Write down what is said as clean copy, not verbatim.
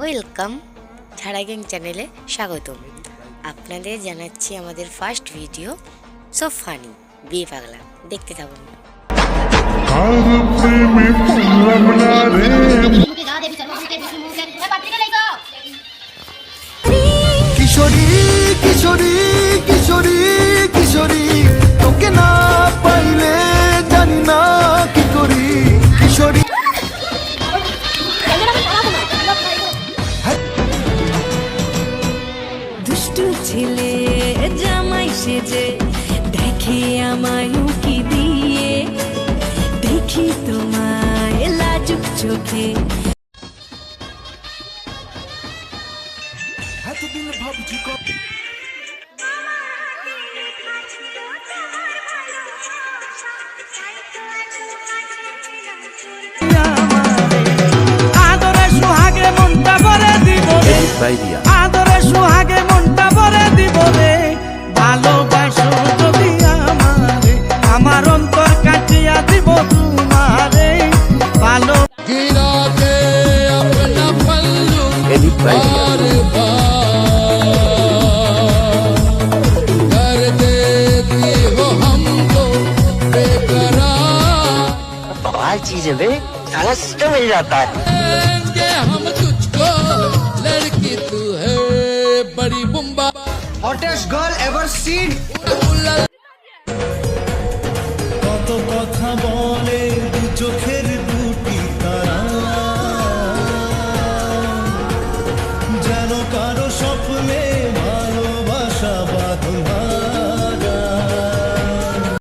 Welcome ঝাড়া gang চ্যানেলে স্বাগতম। আপনাদের জানাচ্ছি আমাদের ফার্স্ট ভিডিও সো ফানি বিয়ে পাগলা, দেখতে থাকুন। কিশোরী কিশোরী কিশোরী কিশোরী তোকে না পাইলে জানি না কি করি। কিশোরী দুষ্টু ছেলে জামাই সেজে দেখে আমায় উকি দিয়ে, দেখি তোমায় লাজুক চোখে। এতদিন ভাবছি আদরে সুহাগে মনটা ভরে দিব রে, আদরে সুহাগে মনটা ভরে দিব রে। ভালোবাসো যদি আমারে, আমার অন্তর কাটিয়া দিব তোমারে। ভালো गिराते अपना पल्लू बार बार कर देती हो हमको बेकरार। बवाल चीज है बे, साला सिस्टम मिल जाता है। देंगे हम तुझको लड़की तू है बड़ी बुम्बा হটেস্ট গার্ল এভার সিন। उल्ला কত কথা বলে দু চোখে